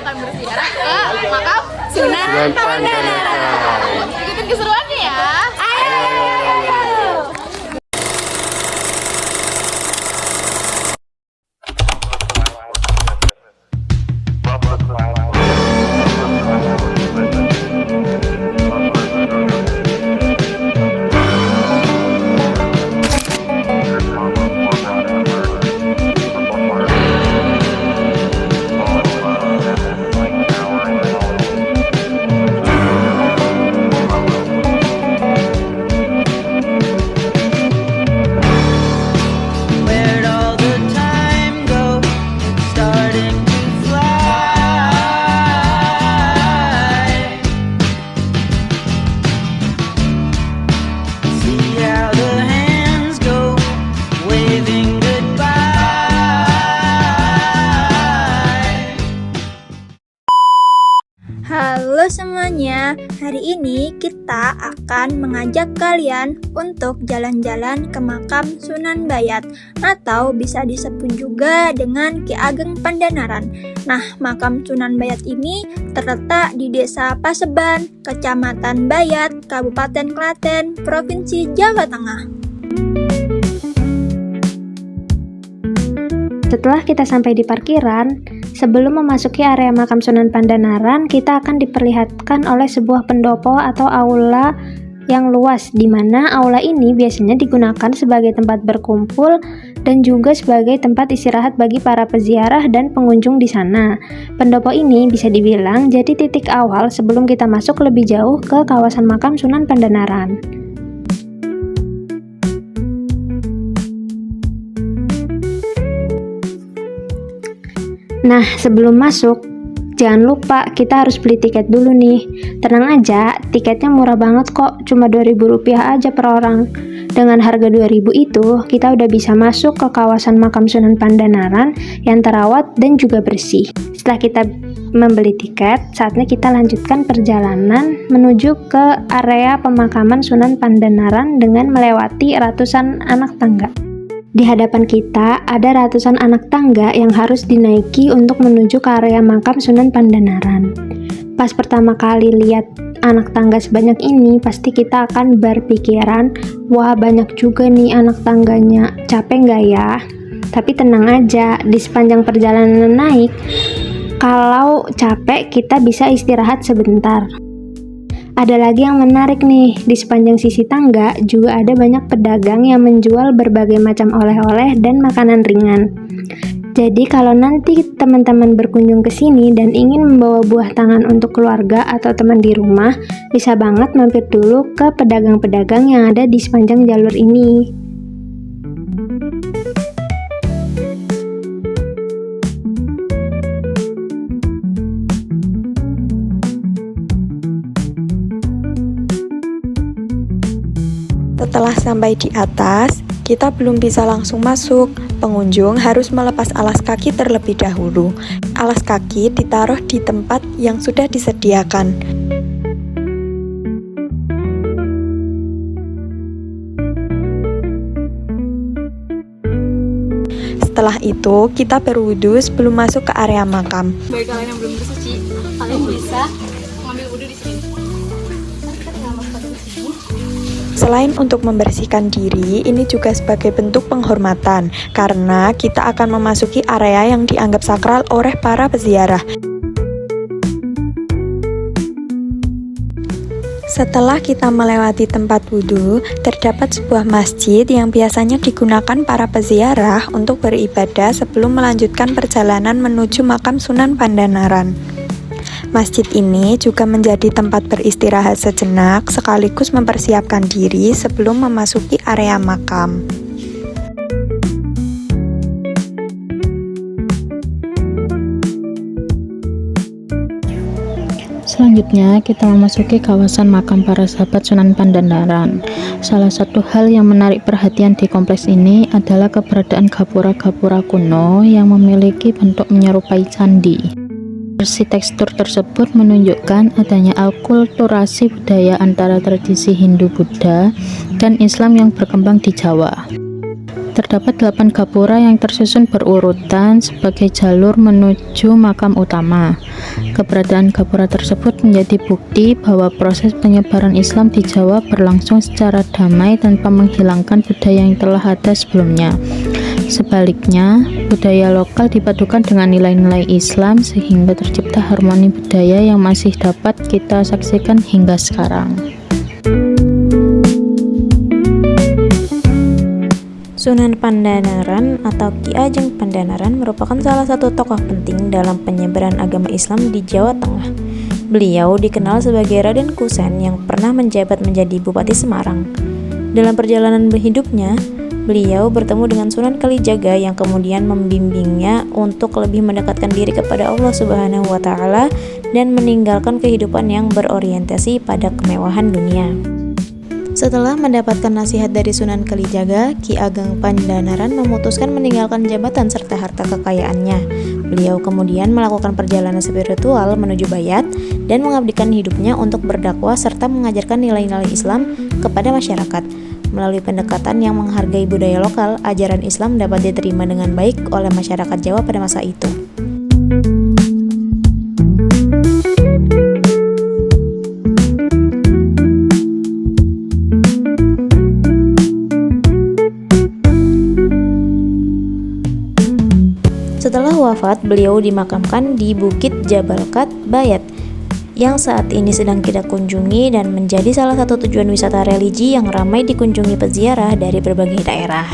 akan berziarah ke makam Sunan Pandangaran. Ikutin keseruannya ya. Ayo. Halo semuanya, hari ini kita akan mengajak kalian untuk jalan-jalan ke makam Sunan Bayat atau bisa disebut juga dengan Ki Ageng Pandanaran. Nah, makam Sunan Bayat ini terletak di Desa Paseban, Kecamatan Bayat, Kabupaten Klaten, Provinsi Jawa Tengah. Setelah kita sampai di parkiran, sebelum memasuki area makam Sunan Pandanaran, kita akan diperlihatkan oleh sebuah pendopo atau aula yang luas, di mana aula ini biasanya digunakan sebagai tempat berkumpul dan juga sebagai tempat istirahat bagi para peziarah dan pengunjung di sana. Pendopo ini bisa dibilang jadi titik awal sebelum kita masuk lebih jauh ke kawasan makam Sunan Pandanaran. Nah, sebelum masuk, jangan lupa kita harus beli tiket dulu nih. Tenang aja, tiketnya murah banget kok, cuma Rp2.000 aja per orang. Dengan harga Rp2.000 itu, kita udah bisa masuk ke kawasan makam Sunan Pandanaran yang terawat dan juga bersih. Setelah kita membeli tiket, saatnya kita lanjutkan perjalanan menuju ke area pemakaman Sunan Pandanaran dengan melewati ratusan anak tangga. Di hadapan kita ada ratusan anak tangga yang harus dinaiki untuk menuju ke area makam Sunan Pandanaran. Pas pertama kali lihat anak tangga sebanyak ini, pasti kita akan berpikiran, wah banyak juga nih anak tangganya, capek nggak ya? Tapi tenang aja, di sepanjang perjalanan naik, kalau capek kita bisa istirahat sebentar. Ada lagi yang menarik nih, di sepanjang sisi tangga juga ada banyak pedagang yang menjual berbagai macam oleh-oleh dan makanan ringan. Jadi kalau nanti teman-teman berkunjung ke sini dan ingin membawa buah tangan untuk keluarga atau teman di rumah, bisa banget mampir dulu ke pedagang-pedagang yang ada di sepanjang jalur ini. Setelah sampai di atas, kita belum bisa langsung masuk. Pengunjung harus melepas alas kaki terlebih dahulu. Alas kaki ditaruh di tempat yang sudah disediakan. Setelah itu, kita berwudu sebelum masuk ke area makam. Bagi kalian yang belum bersuci, kalian bisa mengambil wudhu di sini. Selain untuk membersihkan diri, ini juga sebagai bentuk penghormatan karena kita akan memasuki area yang dianggap sakral oleh para peziarah. Setelah kita melewati tempat wudhu, terdapat sebuah masjid yang biasanya digunakan para peziarah untuk beribadah sebelum melanjutkan perjalanan menuju makam Sunan Pandanaran. Masjid ini juga menjadi tempat beristirahat sejenak sekaligus mempersiapkan diri sebelum memasuki area makam. Selanjutnya kita memasuki kawasan makam para sahabat Sunan Pandanaran. Salah satu hal yang menarik perhatian di kompleks ini adalah keberadaan gapura-gapura kuno yang memiliki bentuk menyerupai candi. Arsitektur tersebut menunjukkan adanya akulturasi budaya antara tradisi Hindu-Buddha dan Islam yang berkembang di Jawa. Terdapat 8 gapura yang tersusun berurutan sebagai jalur menuju makam utama. Keberadaan gapura tersebut menjadi bukti bahwa proses penyebaran Islam di Jawa berlangsung secara damai tanpa menghilangkan budaya yang telah ada sebelumnya. Sebaliknya, budaya lokal dipadukan dengan nilai-nilai Islam sehingga tercipta harmoni budaya yang masih dapat kita saksikan hingga sekarang. Sunan Pandanaran atau Ki Ageng Pandanaran merupakan salah satu tokoh penting dalam penyebaran agama Islam di Jawa Tengah. Beliau dikenal sebagai Raden Kusen yang pernah menjabat menjadi Bupati Semarang. Dalam perjalanan hidupnya, beliau bertemu dengan Sunan Kalijaga yang kemudian membimbingnya untuk lebih mendekatkan diri kepada Allah Subhanahu wa Ta'ala dan meninggalkan kehidupan yang berorientasi pada kemewahan dunia. Setelah mendapatkan nasihat dari Sunan Kalijaga, Ki Ageng Pandanaran memutuskan meninggalkan jabatan serta harta kekayaannya. Beliau kemudian melakukan perjalanan spiritual menuju Bayat dan mengabdikan hidupnya untuk berdakwah serta mengajarkan nilai-nilai Islam kepada masyarakat. Melalui pendekatan yang menghargai budaya lokal, ajaran Islam dapat diterima dengan baik oleh masyarakat Jawa pada masa itu. Setelah wafat, beliau dimakamkan di Bukit Jabalkat, Bayat, yang saat ini sedang kita kunjungi dan menjadi salah satu tujuan wisata religi yang ramai dikunjungi peziarah dari berbagai daerah.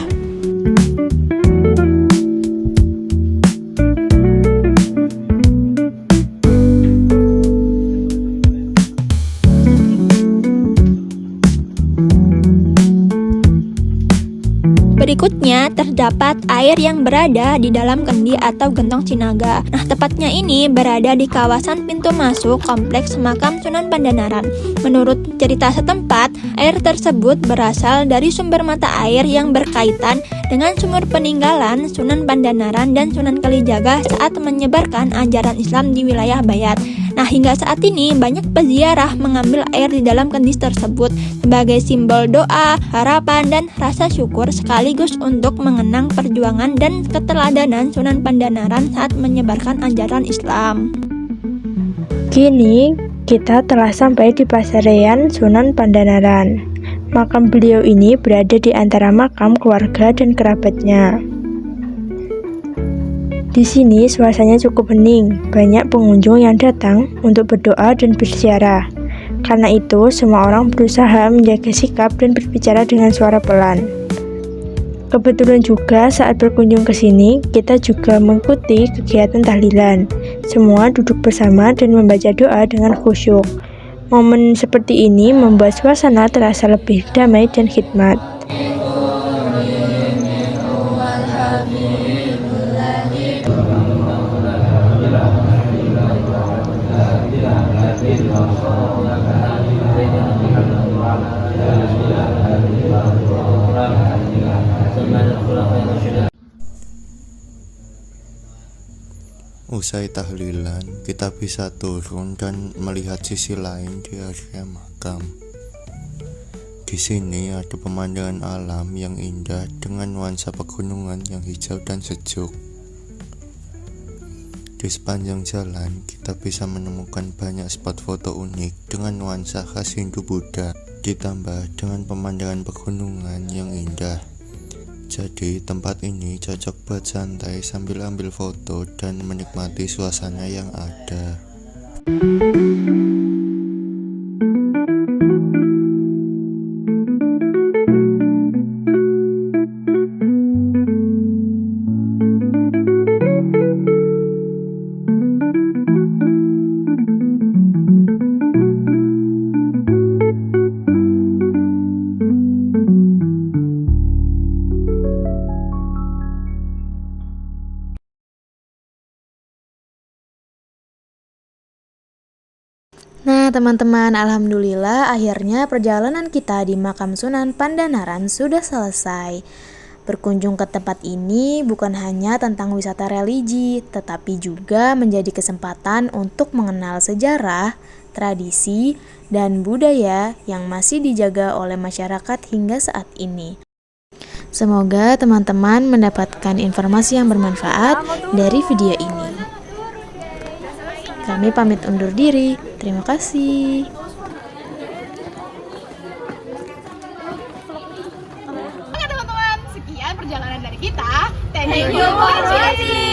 Berikutnya, terdapat air yang berada di dalam kendi atau gentong Cinaga. Nah, tepatnya ini berada di kawasan pintu masuk kompleks makam Sunan Pandanaran. Menurut cerita setempat, air tersebut berasal dari sumber mata air yang berkaitan dengan sumur peninggalan Sunan Pandanaran dan Sunan Kalijaga saat menyebarkan ajaran Islam di wilayah Bayat. Nah, hingga saat ini banyak peziarah mengambil air di dalam kendi tersebut sebagai simbol doa, harapan, dan rasa syukur sekaligus untuk mengenang perjuangan dan keteladanan Sunan Pandanaran saat menyebarkan ajaran Islam. Kini, kita telah sampai di Pasarean Sunan Pandanaran. Makam beliau ini berada di antara makam keluarga dan kerabatnya. Di sini suasananya cukup hening, banyak pengunjung yang datang untuk berdoa dan berziarah. Karena itu, semua orang berusaha menjaga sikap dan berbicara dengan suara pelan. Kebetulan juga saat berkunjung ke sini, kita juga mengikuti kegiatan tahlilan. Semua duduk bersama dan membaca doa dengan khusyuk. Momen seperti ini membuat suasana terasa lebih damai dan khidmat. Usai tahlilan, kita bisa turun dan melihat sisi lain di area makam. Di sini ada pemandangan alam yang indah dengan nuansa pegunungan yang hijau dan sejuk. Di sepanjang jalan, kita bisa menemukan banyak spot foto unik dengan nuansa khas Hindu-Buddha, ditambah dengan pemandangan pegunungan yang indah. Jadi tempat ini cocok buat santai sambil ambil foto dan menikmati suasana yang ada. Nah teman-teman, alhamdulillah akhirnya perjalanan kita di makam Sunan Pandanaran sudah selesai. Berkunjung ke tempat ini bukan hanya tentang wisata religi, tetapi juga menjadi kesempatan untuk mengenal sejarah, tradisi, dan budaya yang masih dijaga oleh masyarakat hingga saat ini. Semoga teman-teman mendapatkan informasi yang bermanfaat dari video ini. Kami pamit undur diri. Terima kasih. Oke teman-teman, sekian perjalanan dari kita. Thank you for watching.